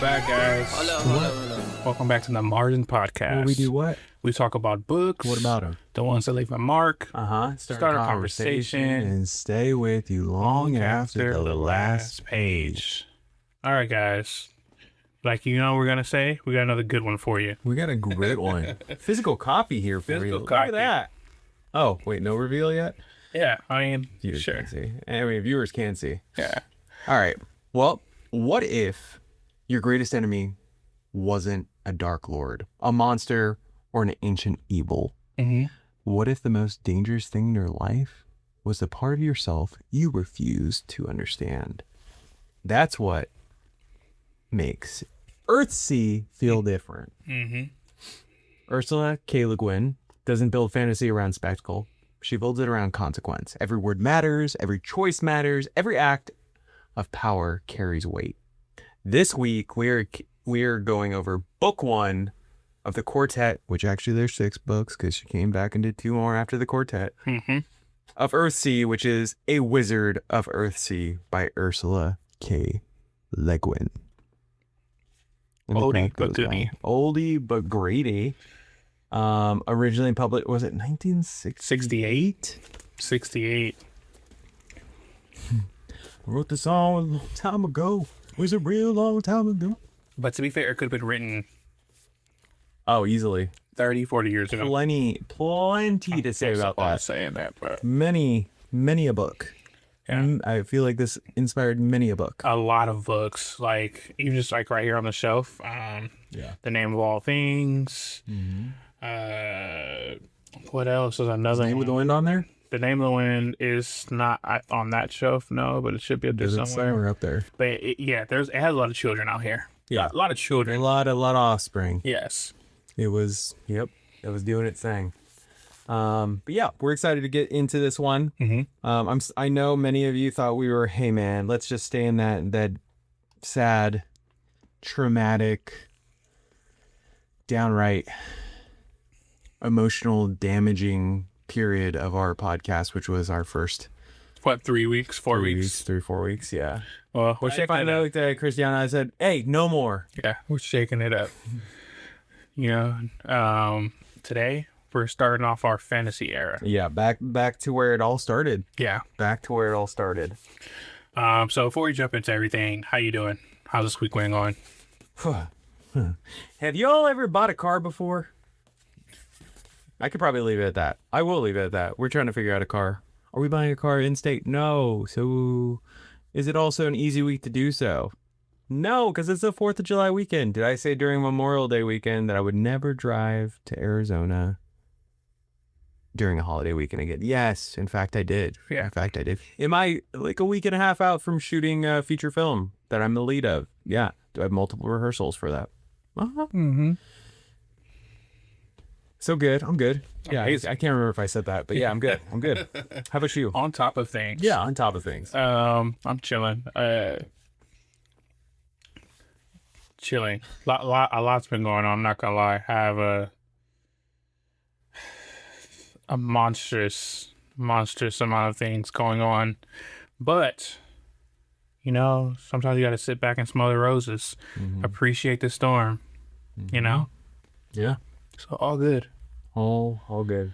back, guys. Hello. Welcome back to the Margin Podcast. Well, we do what? We talk about books. What about them? The ones that leave a mark. Start a conversation and stay with you long after the last page. All right, guys. Like we're going to say, we got another good one for you. We got a great one. Physical copy here for Physical you. copy. Look at that. Oh, wait, no reveal yet? Yeah, I mean, Viewers sure. can't see. Anyway, viewers can see. Yeah. All right. Well, what if your greatest enemy wasn't a Dark Lord, a monster, or an ancient evil? Mm-hmm. What if the most dangerous thing in your life was a part of yourself you refused to understand? That's what makes Earthsea feel different. Mm-hmm. Ursula K. Guin doesn't build fantasy around spectacle. She builds it around consequence. Every word matters. Every choice matters. Every act of power carries weight. This week, we're going over book 1 of the quartet, which actually there's 6 books because she came back and did 2 more after the quartet, of Earthsea, which is A Wizard of Earthsea by Ursula K. Guin. Oldie but goodie. Oldie but greaty. Originally published, was it 1968? 68. I wrote the song a long time ago. It was a real long time ago. But to be fair, it could have been written Oh, easily. 30, 40 years ago. Plenty to say about that. Saying that, but Many a book. Yeah. And I feel like this inspired many a book. a lot of books, like even just like right here on the shelf. The Name of All Things. What else is another Name one? of the Wind on there? The Name of the Wind is not on that shelf, no, but it should be up there Is it somewhere. somewhere up there? But it has a lot of children out here. Yeah. A lot of A children. lot of offspring. Yes. It was doing its thing. But yeah, we're excited to get into this one. I know many of you thought we were, hey man, let's just stay in that sad, traumatic, downright emotional, damaging period of our podcast, which was our first What, 3 weeks, 4 weeks? 3-4 weeks. Yeah. Well, we're I shaking finally it up. looked at Christiana. I said, hey, no more. Yeah, we're shaking it up. Today we're starting off our fantasy era. Yeah. Back to where it all started. Yeah. Back to where it all started. So before we jump into everything, how you doing? How's this week going on? Have y'all ever bought a car before? I could probably leave it at that. I will leave it at that. We're trying to figure out a car. Are we buying a car in state? No. So is it also an easy week to do so? No, because it's the 4th of July weekend. Did I say during Memorial Day weekend that I would never drive to Arizona during a holiday weekend again? Yes, in fact, I did. Yeah. In fact, I did. Am I like a week and a half out from shooting a feature film that I'm the lead of? Yeah. Do I have multiple rehearsals for that? So good. I'm good. Yeah, I can't remember if I said that, but yeah, I'm good. I'm good. How about you? On top of things. Yeah, on top of things. I'm chilling. Chilling. A lot's been going on. I'm not gonna lie. I have a monstrous amount of things going on, but sometimes you got to sit back and smell the roses, appreciate the storm. Yeah. So all good. All good.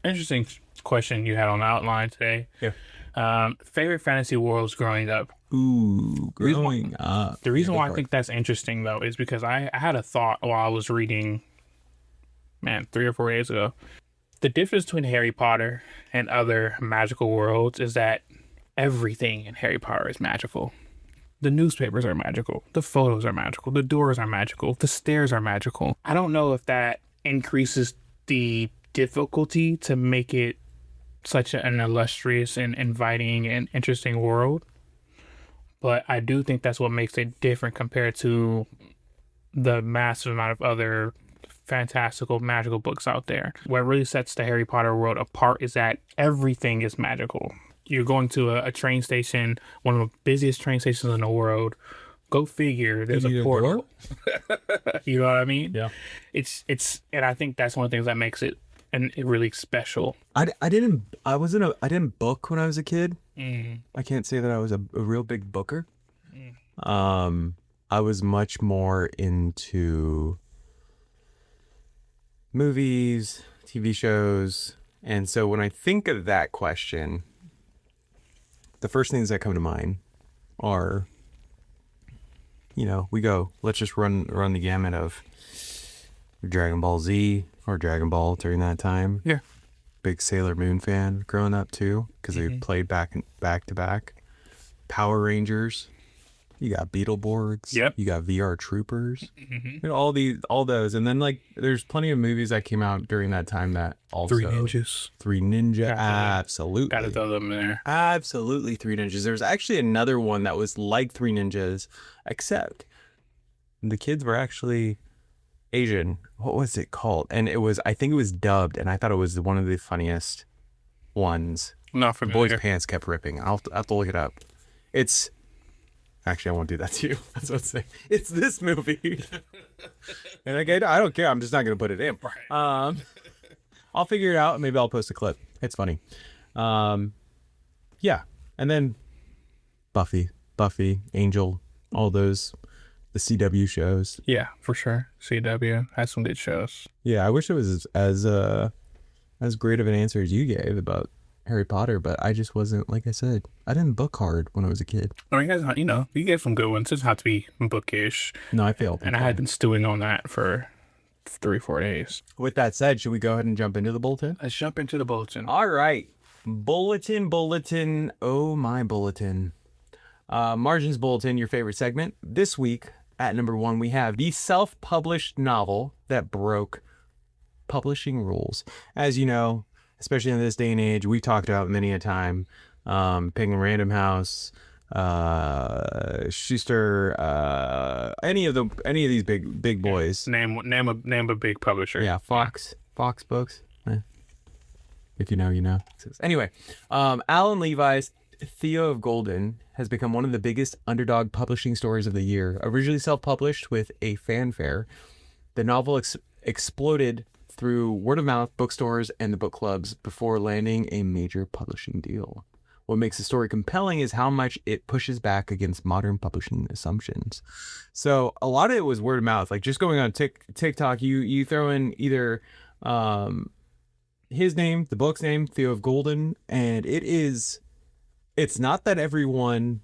Interesting question you had on the outline today. Yeah. Favorite fantasy worlds growing up. Ooh, growing up. The reason why I think that's interesting, though, is because I had a thought while I was reading, 3 or 4 days ago. The difference between Harry Potter and other magical worlds is that everything in Harry Potter is magical. The newspapers are magical. The photos are magical. The doors are magical. The stairs are magical. I don't know if that increases the difficulty to make it such an illustrious and inviting and interesting world. But I do think that's what makes it different compared to the massive amount of other fantastical, magical books out there. What really sets the Harry Potter world apart is that everything is magical. You're going to a train station, one of the busiest train stations in the world. Go figure. There's a portal. You know what I mean? Yeah. It's, and I think that's one of the things that makes it really special. I didn't book when I was a kid. I can't say that I was a real big booker. I was much more into movies, TV shows. And so when I think of that question, the first things that come to mind are, let's just run the gamut of Dragon Ball Z or Dragon Ball during that time. Yeah. Big Sailor Moon fan growing up too, because they played back to back. Power Rangers. You got Beetleborgs. Yep. You got VR Troopers. All those, and then like there's plenty of movies that came out during that time that also Three Ninjas. Three Ninja, Gotta absolutely. throw them there. Absolutely, Three Ninjas. There's actually another one that was like Three Ninjas, except the kids were actually Asian. What was it called? And I think it was dubbed, and I thought it was one of the funniest ones. Not The familiar. boys' pants kept ripping. I'll have to look it up. Actually, I won't do that to you. That's what I'm saying. It's this movie. And again, I don't care. I'm just not going to put it in. Right. I'll figure it out. Maybe I'll post a clip. It's funny. Yeah. And then Buffy, Angel, all those, the CW shows. Yeah, for sure. CW has some good shows. Yeah, I wish it was as great of an answer as you gave about Harry Potter, but I just wasn't, like I said, I didn't book hard when I was a kid. I mean, guys, you gave some good ones. It doesn't have to be bookish. No, I failed. And I had been stewing on that for 3-4 days. With that said, should we go ahead and jump into the bulletin? Let's jump into the bulletin. All right. Bulletin. Oh, my bulletin. Margins Bulletin, your favorite segment. This week, at number 1, we have the self-published novel that broke publishing rules. As you know, especially in this day and age, we've talked about many a time. Penguin Random House, Schuster, any of these big boys. Name a big publisher. Yeah, Fox Books. If you know, you know. Anyway, Alan Levi's Theo of Golden has become one of the biggest underdog publishing stories of the year. Originally self-published with a fanfare, the novel exploded through word of mouth, bookstores, and the book clubs before landing a major publishing deal. What makes the story compelling is how much it pushes back against modern publishing assumptions. So a lot of it was word of mouth, like just going on TikTok, you throw in either his name, the book's name, Theo of Golden, and it's not that everyone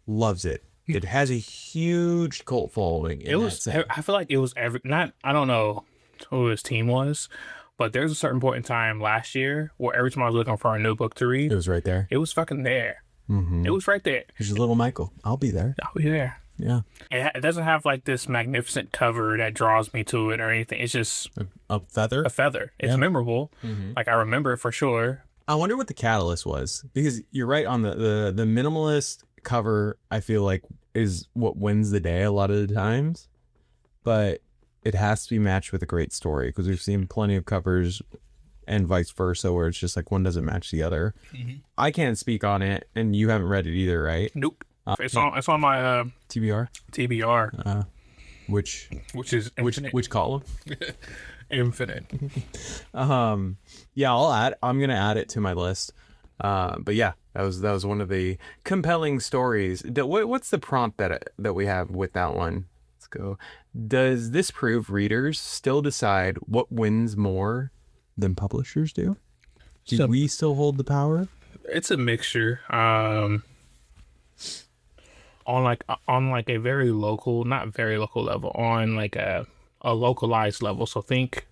loves it. It has a huge cult following. I feel like it was I don't know who his team was, but there's a certain point in time last year where every time I was looking for a new book to read, it was right there. It was fucking there. Mm-hmm. It was right there. There's little Michael. I'll be there. I'll be there. Yeah. It doesn't have like this magnificent cover that draws me to it or anything. It's just a feather. A feather. It's memorable. Mm-hmm. Like I remember it for sure. I wonder what the catalyst was, because you're right on the minimalist cover. I feel like is what wins the day a lot of the times, but it has to be matched with a great story, because we've seen plenty of covers and vice versa where it's just like one doesn't match the other. Mm-hmm. I can't speak on it, and you haven't read it either, right? Nope. It's on my TBR. Which is infinite. which column? Infinite. Yeah, I'm gonna add it to my list. But yeah, that was one of the compelling stories. What's the prompt that we have with that one? Let's go. Does this prove readers still decide what wins more than publishers do? Do we still hold the power? It's a mixture. On like a very local, not very local level, on like a localized level. So think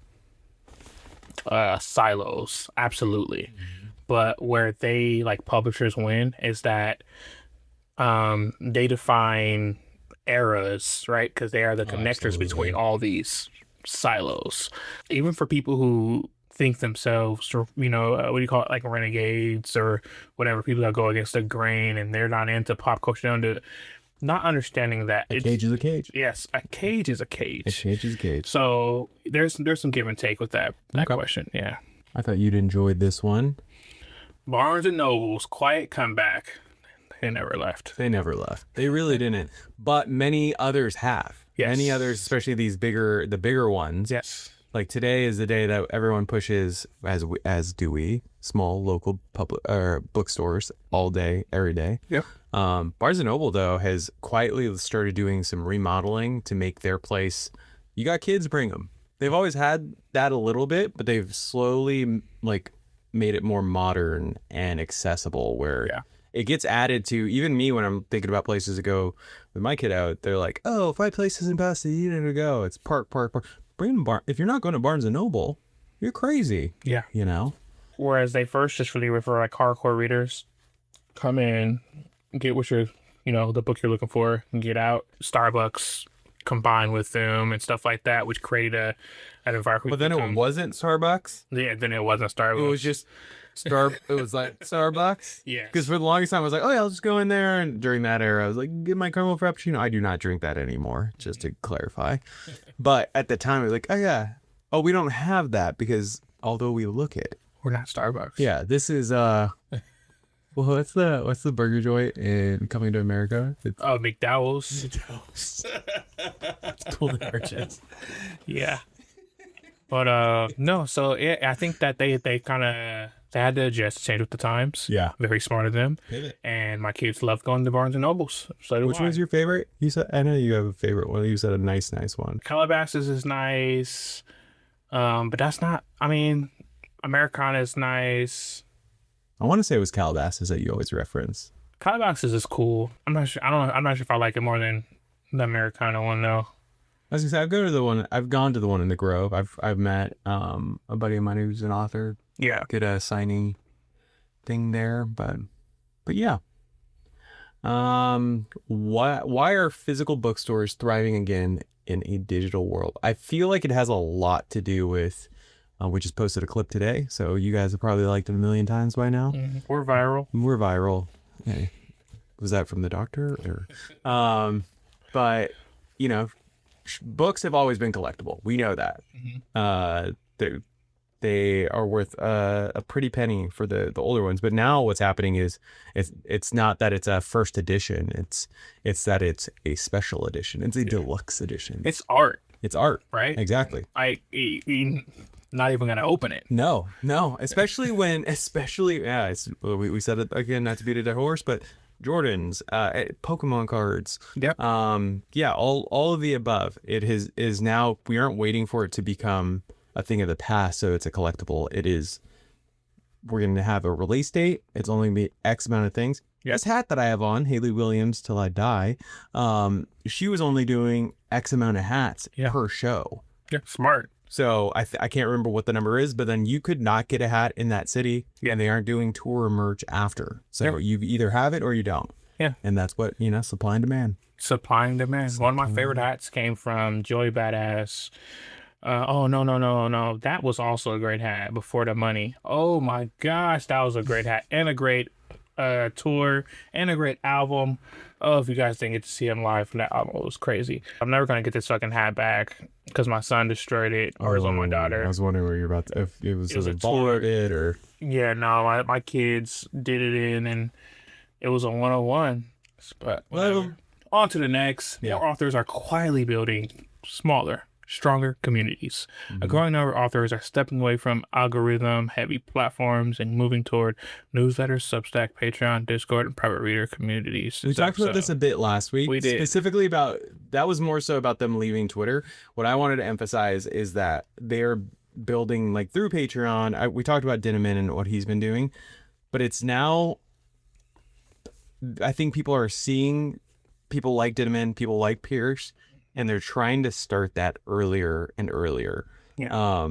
silos, absolutely. Mm-hmm. But where they like publishers win is that they define eras, right? Because they are the connectors between all these silos. Even for people who think themselves, what do you call it, like renegades or whatever, people that go against the grain and they're not into pop culture, not understanding that a cage is a cage. Yes, a cage is a cage. A cage is a cage. So there's some give and take with that question. Yeah. I thought you'd enjoyed this one. Barnes and Noble's quiet comeback. They never left. They really didn't. But many others have. Yes. Many others, especially the bigger ones. Yes. Like today is the day that everyone pushes, as do we, small local public bookstores all day, every day. Yep. Barnes & Noble, though, has quietly started doing some remodeling to make their place, you got kids, bring them. They've always had that a little bit, but they've slowly like made it more modern and accessible where it gets added to. Even me, when I'm thinking about places to go with my kid out, they're like, oh, 5 places in Pasadena to go. It's park. Bring them if you're not going to Barnes & Noble, you're crazy. Yeah. You know? Whereas they first just really were for like hardcore readers. Come in, get what you're, the book you're looking for, and get out. Starbucks combined with them and stuff like that, which created an environment. But then it wasn't Starbucks. Yeah, then it wasn't Starbucks. It was just it was like Starbucks. Yeah. Because for the longest time I was like, oh yeah, I'll just go in there. And during that era, I was like, get my caramel frappuccino. I do not drink that anymore, just to clarify. But at the time, I was like, oh yeah, we don't have that because although we look it, we're not Starbucks. Yeah, this is well, what's the burger joint in Coming to America? It's McDowell's. Golden Arches. Yeah. But no, so I think that they had to adjust to change with the times. Yeah. Very smart of them. Pivot. And my kids love going to Barnes and Nobles. So which one's your favorite? You said, I know you have a favorite one. You said a nice one. Calabasas is nice. But that's not, Americana is nice. I want to say it was Calabasas that you always reference. Calabasas is cool. I'm not sure. I'm not sure if I like it more than the Americana one though. I was gonna say I've gone to the one in the Grove. I've met a buddy of mine who's an author. Yeah. Get a signing thing there, but yeah. Why are physical bookstores thriving again in a digital world? I feel like it has a lot to do with we just posted a clip today, so you guys have probably liked it a million times by now. Mm-hmm. We're viral. Hey, was that from the doctor? Or but books have always been collectible. We know that. Mm-hmm. They are worth a pretty penny for the older ones. But now what's happening is it's not that it's a first edition. It's that it's a special edition. It's a deluxe edition. It's art. It's art. Right? Exactly. Not even gonna open it. No. Especially we said it again, not to beat a dead horse, but Jordans, Pokemon cards. Yep. All of the above. It is now, we aren't waiting for it to become a thing of the past, so it's a collectible. We're going to have a release date. It's only going to be X amount of things. Yep. This hat that I have on, Haley Williams Till I Die, she was only doing X amount of hats per show. Yeah, smart. So I can't remember what the number is, but then you could not get a hat in that city, and they aren't doing tour merch after. So you either have it or you don't. Yeah. And that's what, supply and demand. Supply and demand. One of my favorite hats came from Joey Badass. No. That was also a great hat, Before the Money. Oh my gosh, that was a great hat and a great tour and a great album. Oh, if you guys didn't get to see him live for that album, it was crazy. I'm never going to get this fucking hat back because my son destroyed it, or it's on my daughter. I was wondering where you're about to, if it was a tour. Or... Yeah, no, my kids did it in, and it was a 101. But on to the next. Yeah. More authors are quietly building smaller, stronger communities. Mm-hmm. A growing number of authors are stepping away from algorithm-heavy platforms and moving toward newsletters, Substack, Patreon, Discord, and private reader communities. We talked about this a bit last week. We did. Specifically that was more so about them leaving Twitter. What I wanted to emphasize is that they're building through Patreon. We talked about Dinneman and what he's been doing, but it's now, I think people are seeing people like Dinneman, people like Pierce, and they're trying to start that earlier and earlier. Yeah.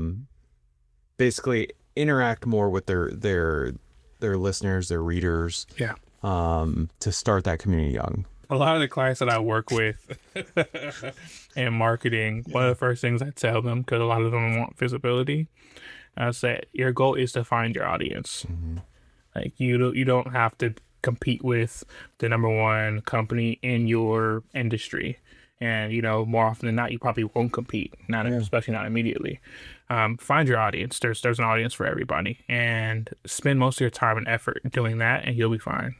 Basically interact more with their listeners, their readers. Yeah. To start that community young. A lot of the clients that I work with in marketing, one of the first things I tell them, because a lot of them want visibility, I say your goal is to find your audience. Mm-hmm. You don't have to compete with the number one company in your industry. And, more often than not, you probably won't compete, especially not immediately. Find your audience. There's an audience for everybody. And spend most of your time and effort doing that, and you'll be fine.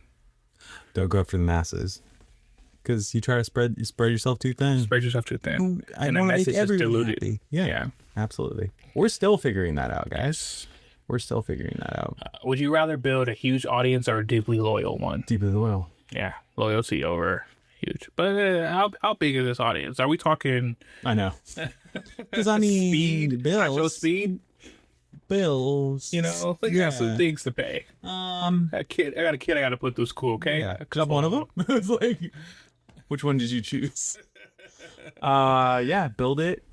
Don't go for the masses. Because you try to spread yourself too thin. Spread yourself too thin. And the message is diluted. Happy. Yeah, absolutely. We're still figuring that out, guys. We're still figuring that out. Would you rather build a huge audience or a deeply loyal one? Deeply loyal. Yeah, loyalty over huge. But how big is this audience? Are we talking I know. Because I mean, speed? bills. Actual speed? Bills. You know, we got some things to pay. I got a kid I got to put through school. Okay, Yeah. Club one of them. It's like, which one did you choose? Yeah. Build it,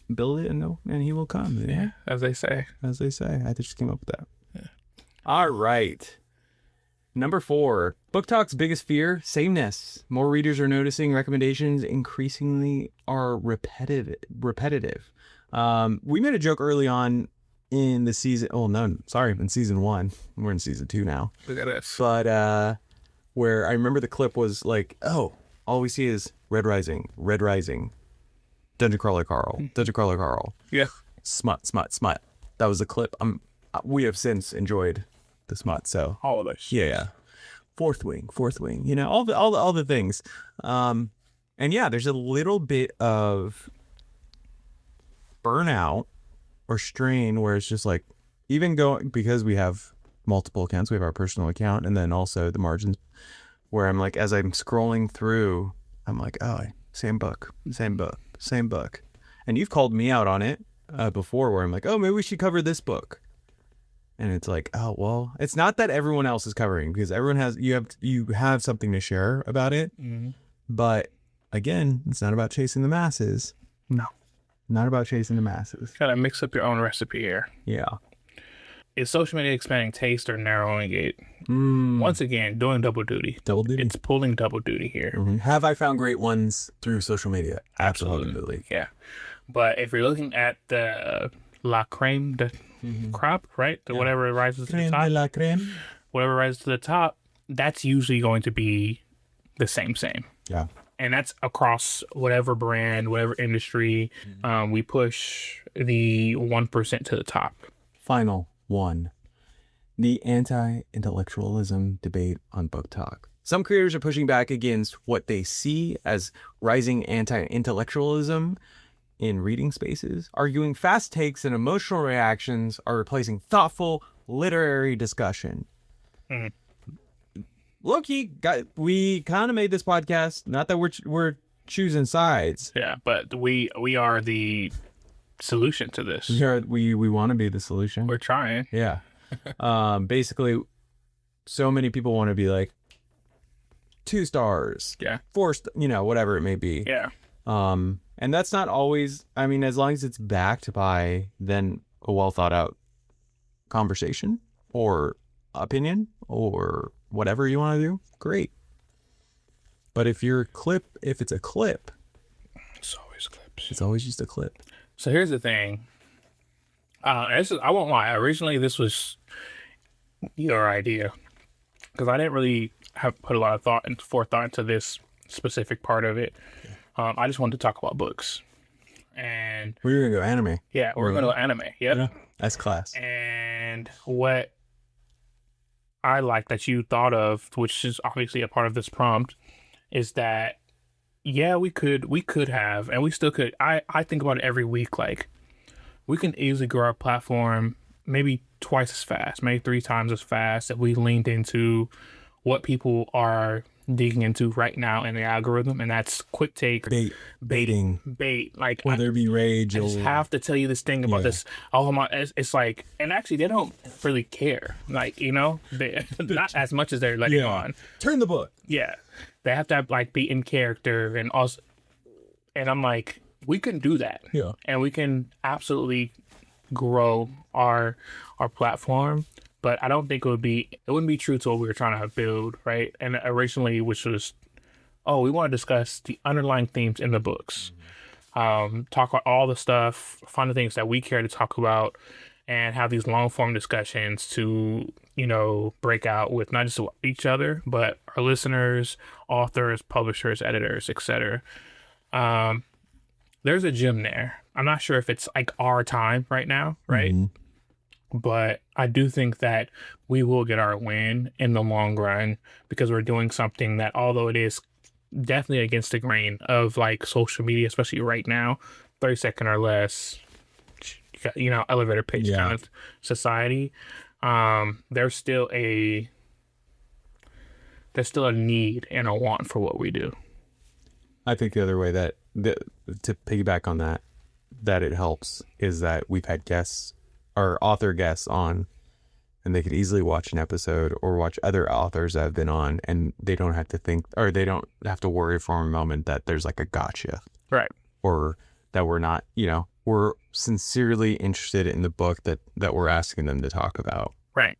and he will come. Yeah. as they say. As they say. I just came up with that. Yeah. All right. Number 4, Book Talk's biggest fear, sameness. More readers are noticing recommendations increasingly are repetitive. We made a joke early on in the season. Oh, no, sorry, in season 1. We're in season 2 now. Look at this. But where I remember the clip was like, oh, all we see is Red Rising, Dungeon Crawler Carl. Yeah. Smut. That was the clip. We have since enjoyed the smut, so All of us. yeah. Fourth wing, you know, all the things. And yeah, there's a little bit of burnout or strain where it's just like, even going, because we have multiple accounts, we have our personal account and then also the margins, where I'm like, as I'm scrolling through, I'm like, oh, same book. And you've called me out on it before, where I'm like, oh, maybe we should cover this book. And it's like, oh, well, it's not that everyone else is covering, because everyone has, you have something to share about it. Mm-hmm. But again, it's not about chasing the masses. No. Not about chasing the masses. Gotta mix up your own recipe here. Yeah. Is social media expanding taste or narrowing it? Once again, doing double duty. Double duty. It's pulling double duty here. Mm-hmm. Have I found great ones through social media? Absolutely. Yeah. But if you're looking at the La Creme de crop, right? Whatever rises to the top. Crème de la crème. Whatever rises to the top, that's usually going to be the same. Yeah. And that's across whatever brand, whatever industry. We push the 1% to the top. Final one. The anti-intellectualism debate on Book Talk. Some creators are pushing back against what they see as rising anti-intellectualism in reading spaces, arguing fast takes and emotional reactions are replacing thoughtful literary discussion. Look-y, we kind of made this podcast, not that we're choosing sides. Yeah, but we are the solution to this. We want to be the solution. We're trying. Yeah. Basically, so many people want to be like 2 stars. Yeah. 4, whatever it may be. Yeah. And that's not always, I mean, as long as it's backed by then a well thought out conversation or opinion or whatever you want to do, great. But if it's a clip, It's always clips. it's always just a clip. So here's the thing. I won't lie. Originally, this was your idea, because I didn't really have put a lot of forethought into this specific part of it. I just wanted to talk about books, and We're gonna go anime. yeah, we're going to anime. Yep. Yeah, that's class. And what I like that you thought of, which is obviously a part of this prompt, is that yeah, we could have, and we still could. I think about it every week. Like, we can easily grow our platform maybe twice as fast, maybe 3 times as fast if we leaned into what people are digging into right now in the algorithm, and that's quick take, Baiting, like whether it be rage I or just have to tell you this thing about this. Oh my, it's like, and actually they don't really care, like, they not as much as they're letting on. Turn the book. Yeah, they have to like be in character, and also, and I'm like, we can do that. Yeah. And we can absolutely grow our platform, but I don't think it wouldn't be true to what we were trying to build, right? And originally, which was, we want to discuss the underlying themes in the books, talk about all the stuff, find the things that we care to talk about, and have these long form discussions to, break out with not just each other, but our listeners, authors, publishers, editors, etc. There's a gym there. I'm not sure if it's like our time right now, right? Mm-hmm. But I do think that we will get our win in the long run, because we're doing something that, although it is definitely against the grain of like social media, especially right now, 30 second or less, elevator pitch Yeah. kind of society. There's still a need and a want for what we do. I think the other way to piggyback on that it helps is that we've had guests or author guests on, and they could easily watch an episode or watch other authors that have been on, and they don't have to think, or they don't have to worry for a moment that there's like a gotcha. Right. Or that we're not, we're sincerely interested in the book that we're asking them to talk about. Right.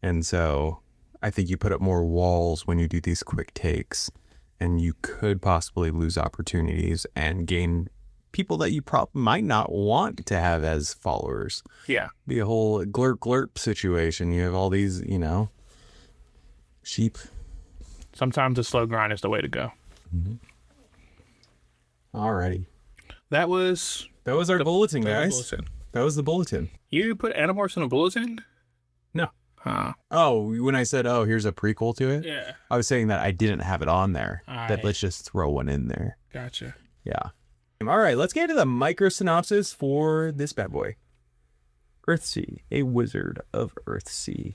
And so I think you put up more walls when you do these quick takes, and you could possibly lose opportunities and gain people that you probably might not want to have as followers. Yeah. Be a whole glurp situation. You have all these, sheep. Sometimes the slow grind is the way to go. Mm-hmm. Alrighty. That was our bulletin, guys. Bulletin. That was the bulletin. You put Animorphs in a bulletin? No. Huh. Oh, when I said, here's a prequel to it? Yeah. I was saying that I didn't have it on there. That let's just throw one in there. Gotcha. Yeah. All right, let's get into the micro synopsis for this bad boy. Earthsea, a wizard of Earthsea.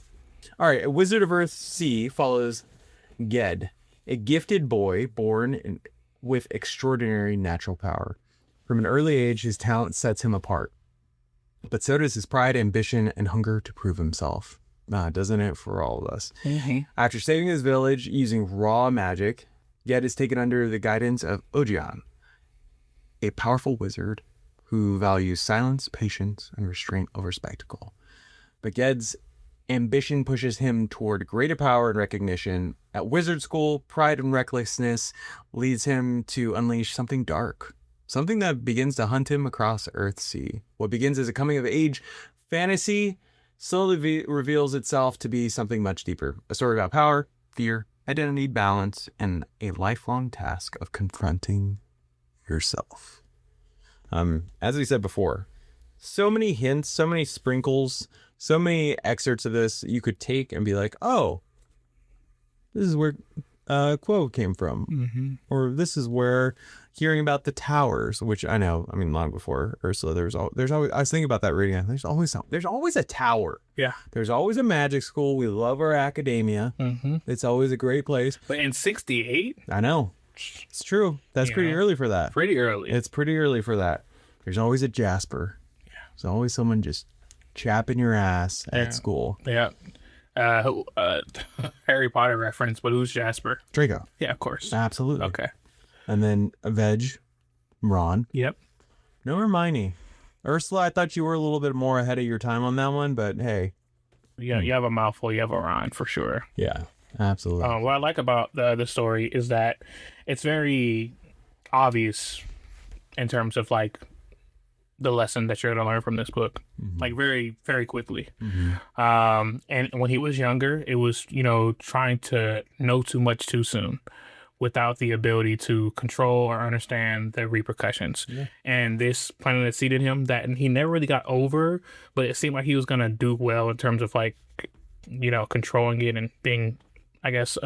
All right, a wizard of Earthsea follows Ged, a gifted boy born with extraordinary natural power. From an early age, his talent sets him apart. But so does his pride, ambition, and hunger to prove himself. Doesn't it for all of us? Mm-hmm. After saving his village using raw magic, Ged is taken under the guidance of Ojian, a powerful wizard who values silence, patience, and restraint over spectacle. But Ged's ambition pushes him toward greater power and recognition. At wizard school, pride and recklessness leads him to unleash something dark, something that begins to hunt him across Earthsea. What begins as a coming-of-age fantasy slowly reveals itself to be something much deeper. A story about power, fear, identity, balance, and a lifelong task of confronting yourself. As we said before, so many hints, so many sprinkles, so many excerpts of this you could take and be like, oh, this is where quote came from. Mm-hmm. Or this is where hearing about the towers, which I know, long before Ursula, there's always, I was thinking about that reading. There's always a tower. Yeah. There's always a magic school. We love our academia. Mm-hmm. It's always a great place. But in 68? I know. It's true. That's pretty early for that. Pretty early. It's pretty early for that. There's always a Jasper. Yeah. There's always someone just chapping your ass at school. Yeah. Harry Potter reference, but who's Jasper? Draco. Yeah, of course. Absolutely. Okay. And then Veg, Ron. Yep. No Hermione. Ursula, I thought you were a little bit more ahead of your time on that one, but hey. Yeah, you have a mouthful. You have a Ron for sure. Yeah, absolutely. What I like about the story is that it's very obvious in terms of like the lesson that you're going to learn from this book, like very, very quickly. Mm-hmm. And when he was younger, it was, trying to know too much too soon without the ability to control or understand the repercussions. Yeah. And this planted a seed in him that he never really got over, but it seemed like he was going to do well in terms of like, controlling it and being, I guess,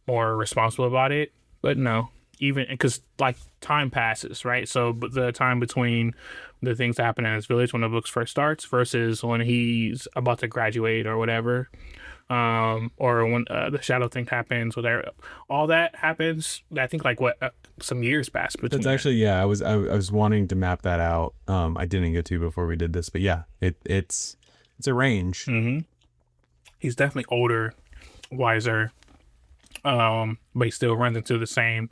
more responsible about it. But no, even because like time passes, right? So the time between the things that happen in his village when the book first starts versus when he's about to graduate or whatever, or when the shadow thing happens, whatever, all that happens. I think like some years pass between. That's actually, yeah. I was wanting to map that out. I didn't get to before we did this, but yeah, it's a range. Mm-hmm. He's definitely older, wiser, but he still runs into the same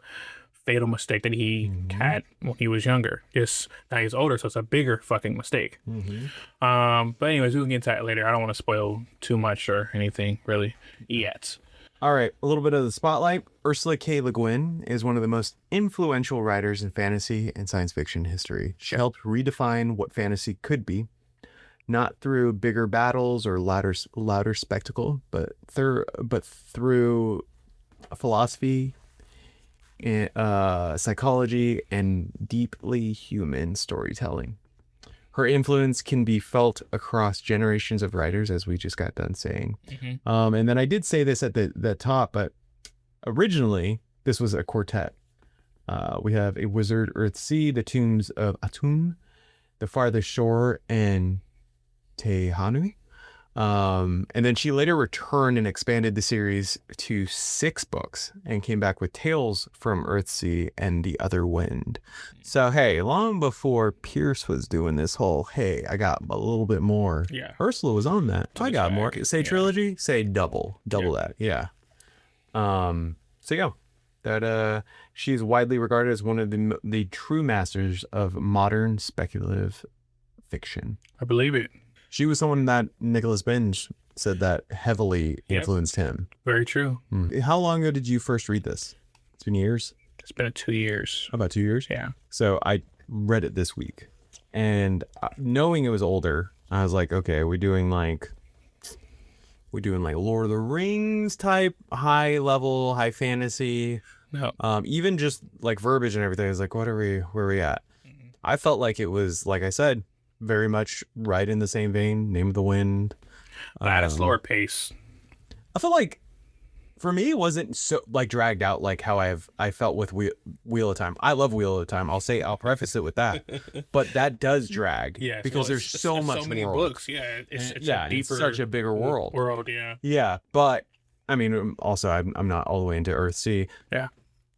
fatal mistake that he had when he was younger. Just now he's older, so it's a bigger fucking mistake. But anyways, we can get into that later. I don't want to spoil too much or anything really yet. All right, a little bit of the spotlight. Ursula K. Le Guin is one of the most influential writers in fantasy and science fiction history. She helped redefine what fantasy could be, not through bigger battles or louder spectacle, but through philosophy, psychology, and deeply human storytelling. Her influence can be felt across generations of writers, as we just got done saying. And then I did say this at the top, but originally this was a quartet. We have a wizard Earthsea, the tombs of Atun, The Farthest Shore and Tehanui. And then she later returned and expanded the series to 6 books and came back with Tales from Earthsea and The Other Wind. So, hey, long before Pierce was doing this whole, hey, I got a little bit more. Yeah. Ursula was on that. I got more. Say trilogy, say double that. Yeah. So yeah, that she's widely regarded as one of the true masters of modern speculative fiction. I believe it. She was someone that Nicholas Binge said that heavily influenced him. Very true. How long ago did you first read this? It's been years? It's been 2 years. About 2 years? Yeah. So I read it this week. And knowing it was older, I was like, okay, we're doing like Lord of the Rings type, high level, high fantasy. No. Even just like verbiage and everything. I was like, where are we at? I felt like it was, like I said, very much right in the same vein. Name of the Wind. At a slower pace. I feel like for me, it wasn't so like dragged out like how I felt with Wheel of Time. I love Wheel of Time. I'll preface it with that, but that does drag. Yeah, because there's so much many more books. Yeah, it's a deeper, it's such a bigger world. Yeah. Yeah, but I mean, also I'm not all the way into Earthsea. Yeah.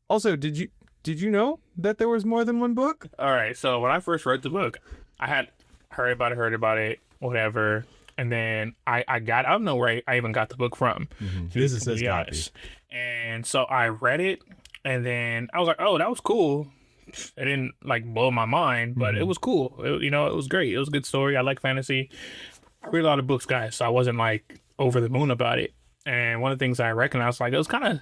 Also, did you know that there was more than one book? All right. So when I first read the book, I had heard about it, whatever. And then I don't know where I even got the book from. This is his copy. And so I read it, and then I was like, oh, that was cool. It didn't like blow my mind, but it was cool. It was great. It was a good story. I like fantasy. I read a lot of books, guys, so I wasn't like over the moon about it. And one of the things I recognized, like, it was kind of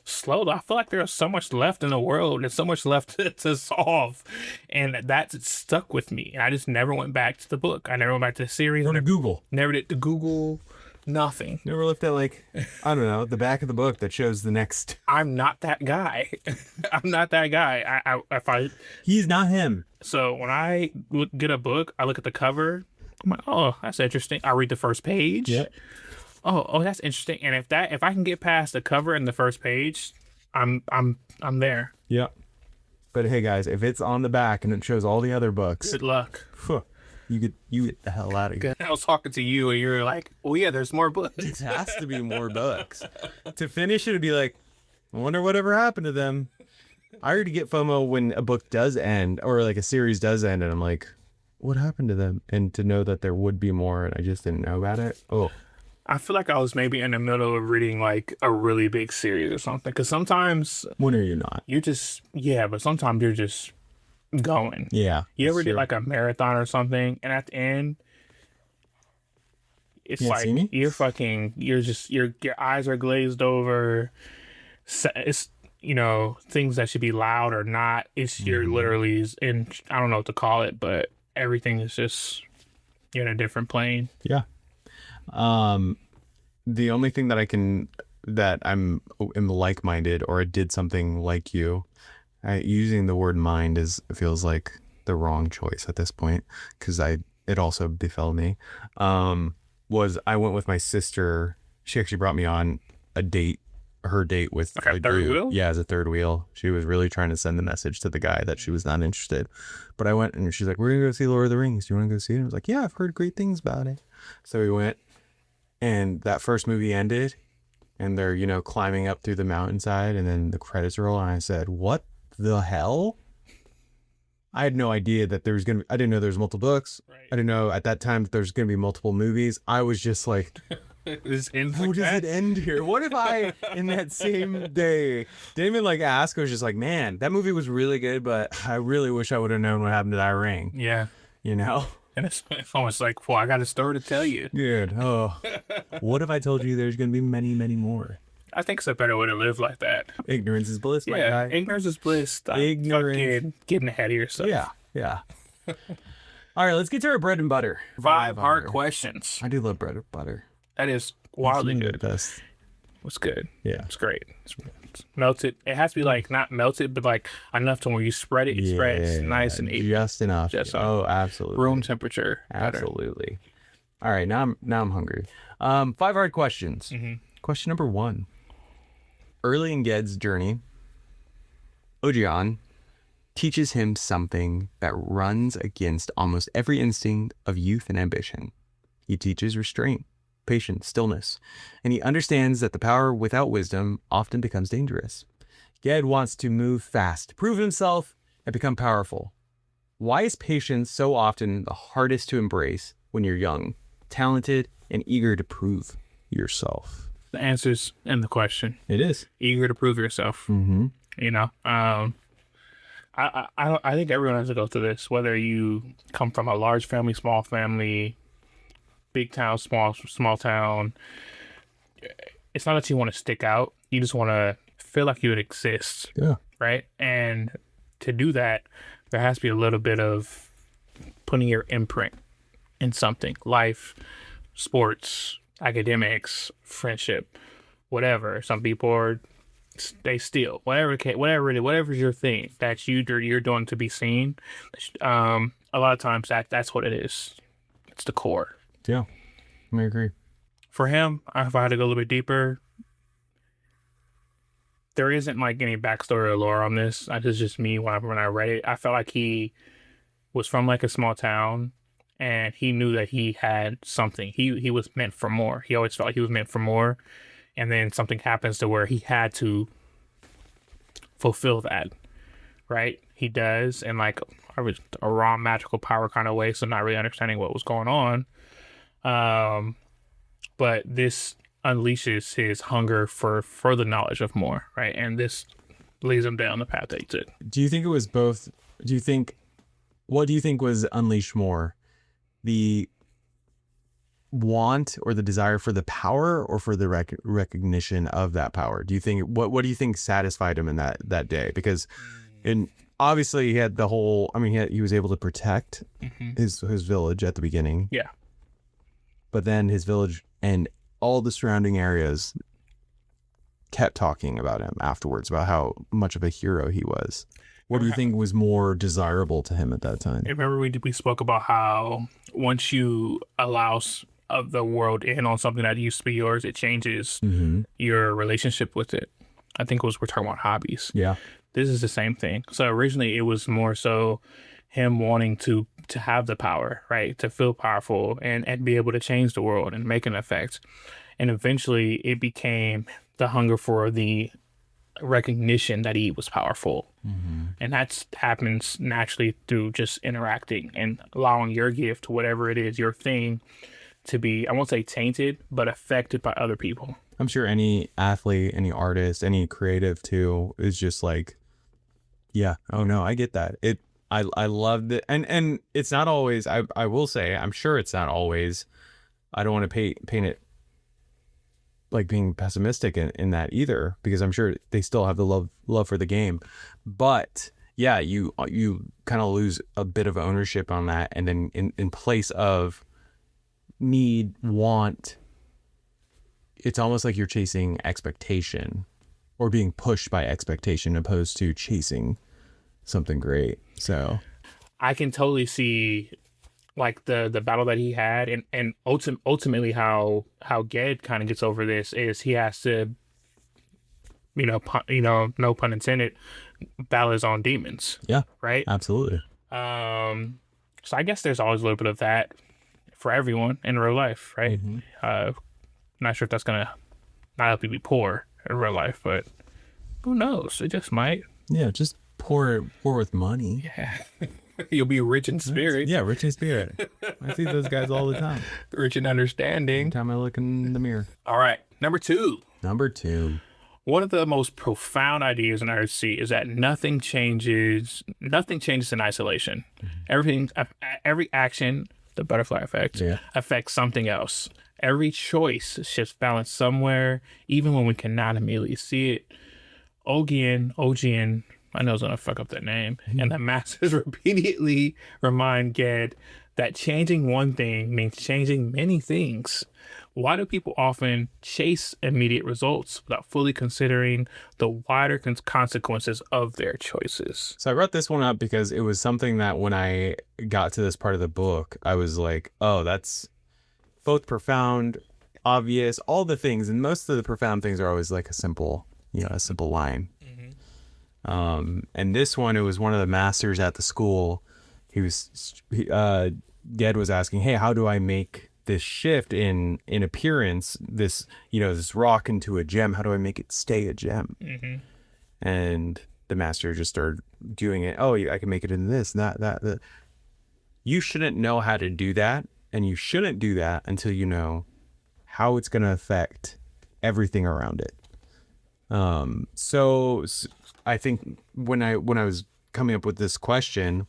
slow. I feel like there's so much left in the world. There's so much left to solve, and that stuck with me. And I just never went back to the book. I never went back to the series. Go to Google. Never did to Google. Nothing. Never looked at like, I don't know, the back of the book that shows the next. I'm not that guy. I'm not that guy. He's not him. So when I get a book, I look at the cover. I'm like, oh, that's interesting. I read the first page. Yeah. Oh, that's interesting. And if I can get past the cover and the first page, I'm there. Yeah. But hey, guys, if it's on the back and it shows all the other books, good luck. You get the hell out of here. I was talking to you, and you're like, "Oh yeah, there's more books." It has to be more books. To finish it, it'd be like, I wonder whatever happened to them. I already get FOMO when a book does end, or like a series does end, and I'm like, what happened to them? And to know that there would be more, and I just didn't know about it. Oh. I feel like I was maybe in the middle of reading like a really big series or something. Because sometimes when are you not? But sometimes you're just going. Yeah. You ever did like a marathon or something, and at the end, it's like your eyes are glazed over. It's things that should be loud or not. It's you're literally in, I don't know what to call it, but everything is just you're in a different plane. Yeah. The only thing that I'm like-minded or did something like you, using the word mind feels like the wrong choice at this point, because it also befell me, was I went with my sister. She actually brought me on her date with a third wheel? Yeah, as a third wheel. She was really trying to send the message to the guy that she was not interested. But I went, and she's like, we're gonna go see Lord of the Rings. Do you want to go see it? I was like, yeah, I've heard great things about it. So we went, and that first movie ended, and they're, climbing up through the mountainside, and then the credits roll, and I said, what the hell? I had no idea that I didn't know there was multiple books. Right. I didn't know at that time that there's going to be multiple movies. I was just like, how does it end here? What if I, in that same day, didn't even ask? I was just like, man, that movie was really good, but I really wish I would have known what happened to that ring. Yeah. And it's almost like, well, I got a story to tell you. Dude, what if I told you there's going to be many, many more? I think it's a better way to live like that. Ignorance is bliss, my guy. Ignorance is bliss. Stop getting ahead of yourself. Yeah. All right, let's get to our bread and butter. 5 hard questions. I do love bread and butter. That is wildly good. Best. It's good. Yeah. It's great. It's melted. It has to be not melted, but enough to where you spread it, spreads nice and even. Just enough. Oh, absolutely. Room temperature. Absolutely. All right, now I'm hungry. 5 hard questions. Mm-hmm. Question number 1. Early in Ged's journey, Ogion teaches him something that runs against almost every instinct of youth and ambition. He teaches restraint, patience, stillness, and he understands that the power without wisdom often becomes dangerous. Ged wants to move fast, prove himself, and become powerful. Why is patience so often the hardest to embrace when you're young, talented, and eager to prove yourself? The answer's in the question. It is. Eager to prove yourself. Mm-hmm. You know, I think everyone has to go through this, whether you come from a large family, small family, big town, small town. It's not that you want to stick out. You just want to feel like you would exist. Yeah. Right. And to do that, there has to be a little bit of putting your imprint in something. Life, sports, academics, friendship, whatever. Some people are they steal, whatever's your thing that you're doing to be seen. A lot of times that's what it is. It's the core. Yeah, I agree. For him, if I had to go a little bit deeper, there isn't like any backstory or lore on this. It's just me when I read it. I felt like he was from like a small town, and he knew that he had something. He was meant for more. He always felt like he was meant for more. And then something happens to where he had to fulfill that, right? He does, and like I was a raw magical power kind of way, so not really understanding what was going on. But this unleashes his hunger for further knowledge of more, right? And this leads him down the path that he took. Do you think it was both? What do you think was unleashed more? The want or the desire for the power, or for the recognition of that power? Do you think what do you think satisfied him in that day? Because obviously he had the whole, I mean, he was able to protect his village at the beginning. Yeah. But then his village and all the surrounding areas kept talking about him afterwards, about how much of a hero he was. What do you think was more desirable to him at that time? Remember we spoke about how once you allow of the world in on something that used to be yours, it changes your relationship with it. I think we're talking about hobbies. Yeah. This is the same thing. So originally it was more so him wanting to have the power, right? To feel powerful and be able to change the world and make an effect. And eventually it became the hunger for the recognition that he was powerful. And that happens naturally through just interacting and allowing your gift, whatever it is, your thing, to be, I won't say tainted, but affected by other people. I'm sure any athlete, any artist, any creative too is just like, yeah, oh no, I get that. I loved it. And it's not always, I will say, I'm sure it's not always, I don't want to paint it like being pessimistic in that either, because I'm sure they still have the love for the game. But yeah, you kind of lose a bit of ownership on that. And then in place of need, want, it's almost like you're chasing expectation or being pushed by expectation opposed to chasing something great. So I can totally see like the battle that he had, and ultimately how Ged kind of gets over this is he has to, no pun intended, battle his own demons. Yeah, right. Absolutely. So I guess there's always a little bit of that for everyone in real life, right? Not sure if that's gonna not help you be poor in real life, but who knows? It just might. Yeah, just poor with money. Yeah. You'll be rich in spirit. Yeah, rich in spirit. I see those guys all the time. Rich in understanding. Every time I look in the mirror. All right, number two. One of the most profound ideas in Earthsea is that nothing changes in isolation. Every action, the butterfly effect, affects something else. Every choice shifts balance somewhere, even when we cannot immediately see it. Ogian, I know I was going to fuck up that name, and the masters repeatedly remind Ged that changing one thing means changing many things. Why do people often chase immediate results without fully considering the wider consequences of their choices? So I brought this one up because it was something that when I got to this part of the book, I was like, oh, that's both profound, obvious, all the things. And most of the profound things are always like a simple line. And this one, it was one of the masters at the school. Ged was asking, hey, how do I make this shift in appearance, this, this rock into a gem? How do I make it stay a gem? Mm-hmm. And the master just started doing it. Oh, I can make it into this, that. You shouldn't know how to do that. And you shouldn't do that until you know how it's going to affect everything around it. So I think when I was coming up with this question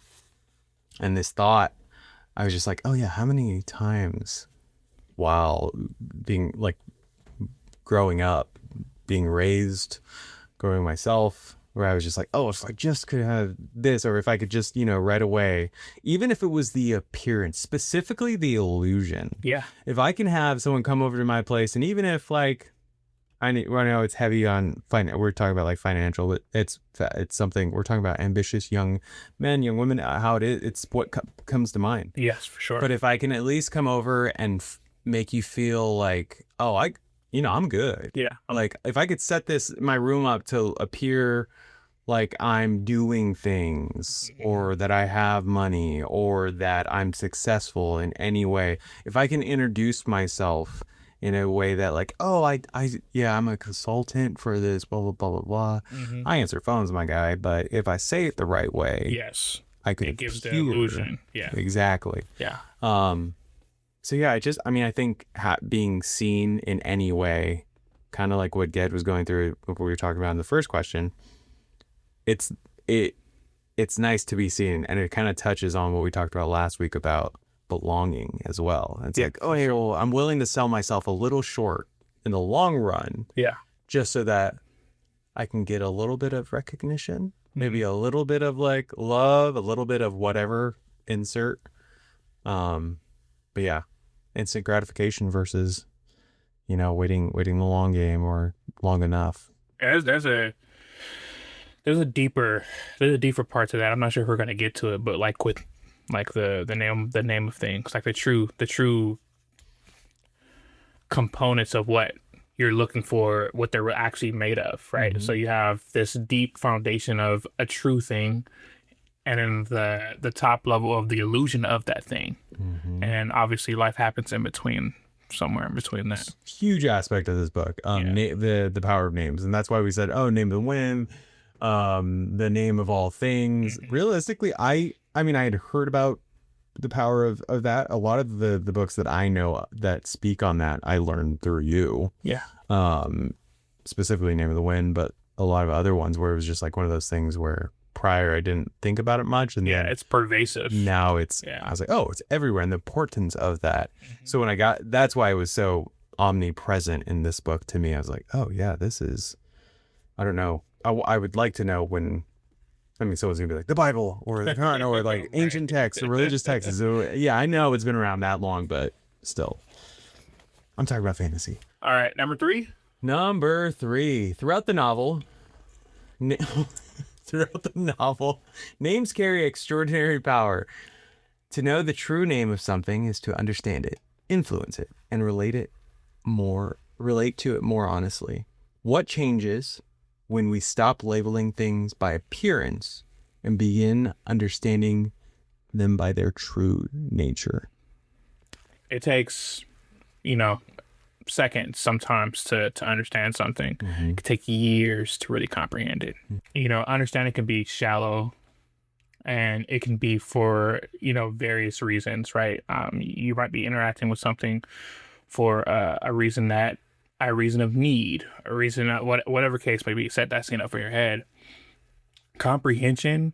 and this thought, I was just like, oh yeah, how many times while being like growing up, being raised, growing myself, where I was just like, oh, if I just could have this, or if I could just, right away, even if it was the appearance, specifically the illusion. Yeah. If I can have someone come over to my place, and even if like, I know it's heavy on we're talking about like financial, but it's something we're talking about ambitious young men, young women, how it is. It's what comes to mind. Yes, for sure. But if I can at least come over and make you feel like, oh, I'm good. Yeah. Like if I could set my room up to appear like I'm doing things, or that I have money, or that I'm successful in any way, if I can introduce myself in a way that like, oh, I'm a consultant for this, blah, blah, blah, blah, blah. Mm-hmm. I answer phones, my guy, but if I say it the right way, yes, I could it gives the illusion. Yeah, exactly. Yeah. So yeah, I think being seen in any way, kind of like what Ged was going through, what we were talking about in the first question, it's nice to be seen, and it kind of touches on what we talked about last week about belonging as well. It's like, oh, hey, well, I'm willing to sell myself a little short in the long run. Yeah. Just so that I can get a little bit of recognition, maybe a little bit of like love, a little bit of whatever, insert. But yeah, instant gratification versus, waiting the long game or long enough. There's a deeper part to that. I'm not sure if we're gonna get to it, but like with like the name of things, like the true components of what you're looking for, what they're actually made of, right? Mm-hmm. So you have this deep foundation of a true thing, and then the top level of the illusion of that thing. Mm-hmm. And obviously life happens in between, somewhere in between that. Huge aspect of this book, the power of names. And that's why we said, oh, name of the wind, the name of all things. Mm-hmm. Realistically, I had heard about the power of that. A lot of the books that I know that speak on that, I learned through you. Yeah. Specifically Name of the Wind, but a lot of other ones where it was just like one of those things where prior I didn't think about it much, and then it's pervasive. Now I was like, oh, it's everywhere, and the importance of that. Mm-hmm. So when that's why it was so omnipresent in this book to me. I was like, oh yeah, this is, I don't know. I would like to know when, someone's gonna be like the Bible or the Quran or like ancient texts or religious texts. So yeah, I know it's been around that long, but still, I'm talking about fantasy. All right, number three. Throughout the novel, names carry extraordinary power. To know the true name of something is to understand it, influence it, and relate to it more honestly. What changes when we stop labeling things by appearance and begin understanding them by their true nature? It takes, seconds sometimes to understand something. Mm-hmm. It can take years to really comprehend it. Mm-hmm. Understanding can be shallow, and it can be for, various reasons, right? You might be interacting with something for a reason of need, a reason, whatever case may be, set that scene up for your head. Comprehension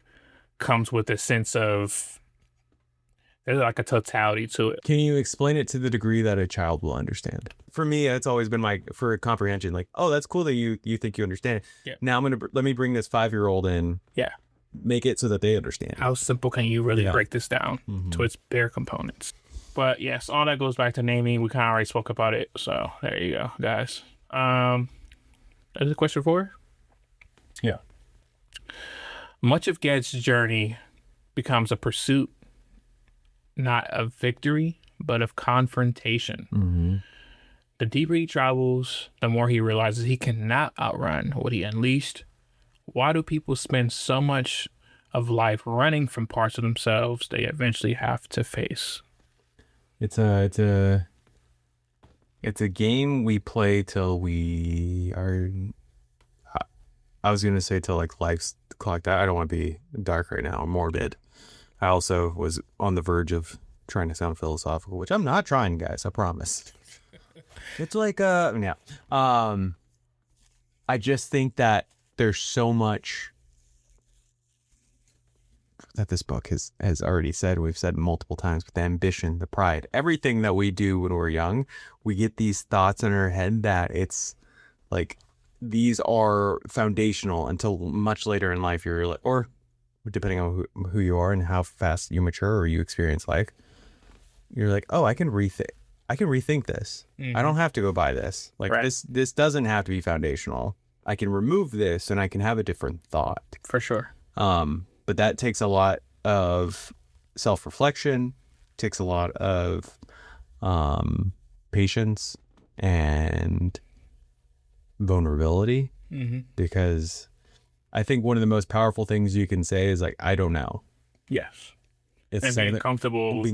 comes with a sense of, there's like a totality to it. Can you explain it to the degree that a child will understand? For me, it's always been for comprehension, like, oh, that's cool that you think you understand it. Yeah. Now let me bring this 5-year-old in. Yeah. Make it so that they understand. How simple can you really break this down to its bare components? But yes, all that goes back to naming. We kind of already spoke about it. So there you go, guys. Is it question 4? Yeah. Much of Ged's journey becomes a pursuit, not of victory, but of confrontation. Mm-hmm. The deeper he travels, the more he realizes he cannot outrun what he unleashed why do people spend so much of life running from parts of themselves they eventually have to face? It's a game we play till we are. I was gonna say till like life's clocked out. I don't want to be dark right now or morbid. I also was on the verge of trying to sound philosophical, which I'm not trying, guys. I promise. It's like yeah. I just think that there's so much that this book has already said. We've said multiple times, but the ambition, the pride, everything that we do when we're young, we get these thoughts in our head that it's like these are foundational until much later in life. You're like, or depending on who you are and how fast you mature or you experience life, you're like, oh, I can rethink this. I don't have to go buy this. Like Right. this doesn't have to be foundational. I can remove this and I can have a different thought. For sure. But that takes a lot of self-reflection, takes a lot of patience and vulnerability, because I think one of the most powerful things you can say is like, I don't know. Yes. It's And being